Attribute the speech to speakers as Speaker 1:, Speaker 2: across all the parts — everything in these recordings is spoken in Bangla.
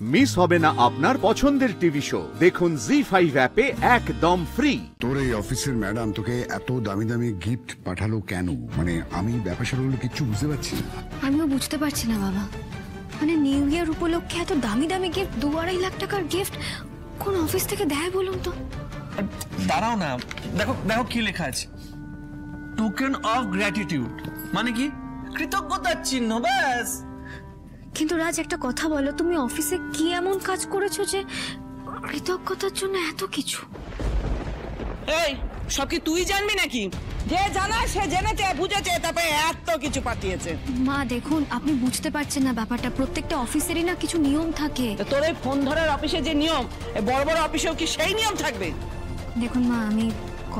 Speaker 1: মিস হবে না আপনার পছন্দের টিভি শো। দেখুন জি5 অ্যাপে একদম ফ্রি।
Speaker 2: তোর এই অফিসের ম্যাডাম তোকে এত দামি দামি গিফট পাঠালো কেন? মানে আমি ব্যাপারগুলো কিচ্ছু বুঝতে পারছি না।
Speaker 3: আমিও বুঝতে পারছি না বাবা। মানে নিউ ইয়ার উপলক্ষে এত দামি দামি গিফট, 2-2.5 লাখ টাকার গিফট কোন অফিস থেকে দেয় বলুন তো?
Speaker 4: দাঁড়াও না, দেখো দেখো কি লেখা আছে, টোকেন অফ গ্র্যাটিটিউড। মানে কি? কৃতজ্ঞতার চিহ্ন, ব্যাস।
Speaker 3: কিন্তু রাজ, একটা কথা বলো, তুমি অফিসে কি এমন কাজ করেছো যে কৃতজ্ঞতার জন্য এত কিছু?
Speaker 5: এই সব কি তুই জানবি নাকি? যে জানা সে জেনেছে, বুঝেছে, তারপরে এত কিছু পাঠিয়েছে।
Speaker 3: মা দেখুন, আপনি বুঝতে পারছেন না ব্যাপারটা। প্রত্যেকটা অফিসেরই না কিছু নিয়ম থাকে।
Speaker 5: তোর এই ফোন ধরার অফিসে যে নিয়ম, বড় বড় অফিসেও কি সেই নিয়ম থাকবে?
Speaker 3: দেখুন মা, আমি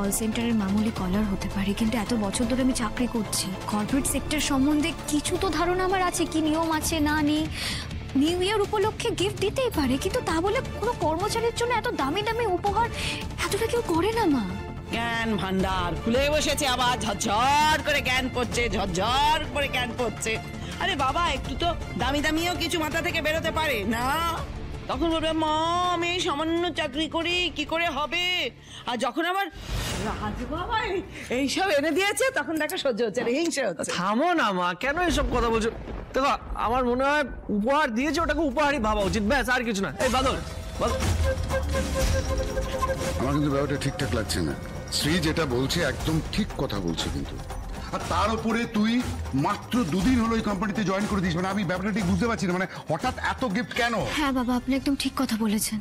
Speaker 3: কল সেন্টারের মামুলি কলার হতে পারি, কিন্তু এত বছর ধরে আমি চাকরি করছি। কর্পোরেট সেক্টর সম্বন্ধে কিছু তো ধারণা আমার আছে, কি নিয়ম আছে না নেই। নিউ ইয়ার উপলক্ষে গিফট দিতেই পারে, কিন্তু তা বলে কোনো কর্মচারীর জন্য এত দামি দামি উপহার এতটা কেউ করে না মা।
Speaker 5: জ্ঞান ভান্ডার খুলে বসেছে, আবার ঝরঝর করে জ্ঞান পড়ছে, ঝরঝর করে জ্ঞান পড়ছে। আরে বাবা, একটু তো দামি দামিও কিছু মাথা থেকে বেরোতে পারে না? তখন বলবে, মা আমি সামান্য চাকরি করি, কি করে হবে? আর যখন আবার রাজ বাবা এইসব এনে দিয়েছে, তখন দেখা সহ্য হচ্ছে না, হিংসে হচ্ছে।
Speaker 4: থামো না মা, কেন এসব কথা বলছো? দেখো, আমার মনে হয় উপহার দিয়েছে, ওটাকে উপহারই ভাবা উচিত, ব্যাস, আর কিছু না। এই বাদল,
Speaker 2: আমার কিন্তু ব্যাপারটা ঠিকঠাক লাগছে না। শ্রী যেটা বলছে একদম ঠিক কথা বলছে, কিন্তু আর তার উপরে তুই মাত্র 2 দিন হলো এই কোম্পানিতে জয়েন করে দিস। মানে আমি ব্যাপারটা ঠিক বুঝতে পারছি না, মানে হঠাৎ এত গিফট কেন?
Speaker 3: হ্যাঁ বাবা, আপনি একদম ঠিক কথা বলেছেন।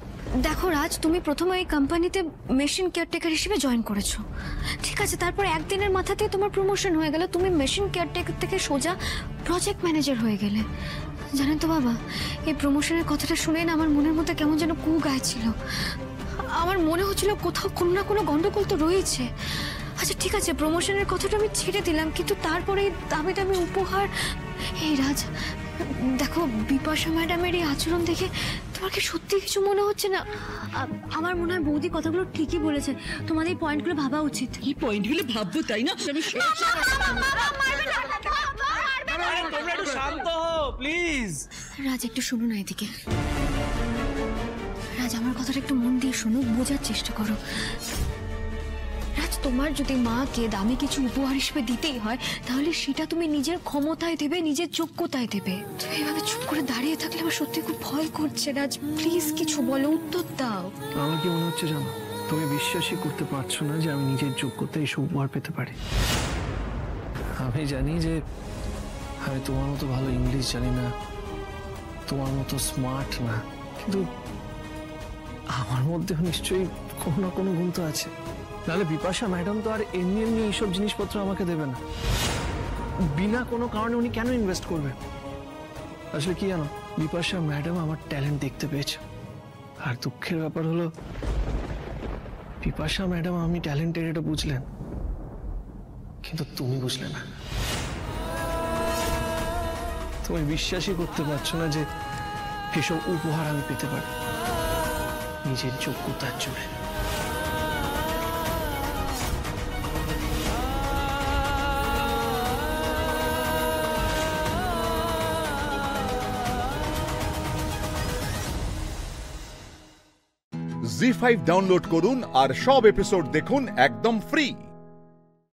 Speaker 3: দেখো রাজ, তুমি প্রথমে এই কোম্পানিতে মেশিন কেয়ারটেকার হিসেবে জয়েন করেছো, ঠিক আছে। তারপর একদিনের মাথাতেই তোমার প্রমোশন হয়ে গেল, তুমি মেশিন কেয়ারটেকার থেকে সোজা প্রজেক্ট ম্যানেজার হয়ে গেলে। জানেন তো বাবা, এই প্রমোশনের কথাটা শুনে না আমার মনের মধ্যে কেমন যেন কু গাইছিল। আমার মনে হচ্ছিল কোথাও কোনো না কোনো গন্ডগোল তো রয়েছে। আচ্ছা ঠিক আছে, প্রমোশনের কথাটা আমি ছেড়ে দিলাম, কিন্তু তারপরে দামি দামি উপহার। এই রাজ দেখো, বিপাশা ম্যাডামের এই আচরণ দেখে তোমার কি সত্যি কিছু মনে হচ্ছে না? আমার মনে হয় বৌদি কথাগুলো ঠিকই বলেছে, তোমাদের এই পয়েন্টগুলো ভাবা উচিত।
Speaker 5: কি পয়েন্টগুলো ভাববো, তাই না?
Speaker 4: তোমরা একটু শান্ত হও প্লিজ।
Speaker 3: রাজ একটু শুনো না এদিকে। রাজ, আমার কথাটা একটু মন দিয়ে শোনো, বোঝার চেষ্টা করো। রাজ, তোমার যদি মাকে দামি কিছু উপহার হিসেবে দিতেই হয়, তাহলে সেটা তুমি নিজের ক্ষমতায় দেবে, নিজের যোগ্যতায় দেবে। তুমি এভাবে চুপ করে দাঁড়িয়ে থাকলে আমার সত্যি খুব ভয় করছে। রাজ প্লিজ কিছু বলো, উত্তর দাও।
Speaker 4: আমার কি মনে হচ্ছে জানো, তুমি বিশ্বাসই করতে পারছো না যে আমি নিজের যোগ্যতায় এসব উপহার পেতে পারি। আমি জানি যে আমি তোমার মতো ভালো ইংলিশ জানি না, তোমার মতো স্মার্ট না, কিন্তু আমার মধ্যে নিশ্চয়ই কোনো না কোনো গুণ তো আছে। নাহলে বিপাশা ম্যাডাম তো আর এমনি এমনি এইসব জিনিসপত্র আমাকে দেবে না। বিনা কোনো কারণে উনি কেন ইনভেস্ট করবে? আসলে কি জানো, বিপাশা ম্যাডাম আমার ট্যালেন্ট দেখতে পেয়েছে। আর দুঃখের ব্যাপার হলো, বিপাশা ম্যাডাম আমি ট্যালেন্টেড এটা বুঝলেন, কিন্তু তুমি বুঝলে না। তুমি বিশ্বাসই করতে পারছো না যে এসব উপহার আমি পেতে পারি নিজের যোগ্যতার জোরে।
Speaker 1: জি5 ডাউনলোড করুন আর সব এপিসোড দেখুন একদম ফ্রি।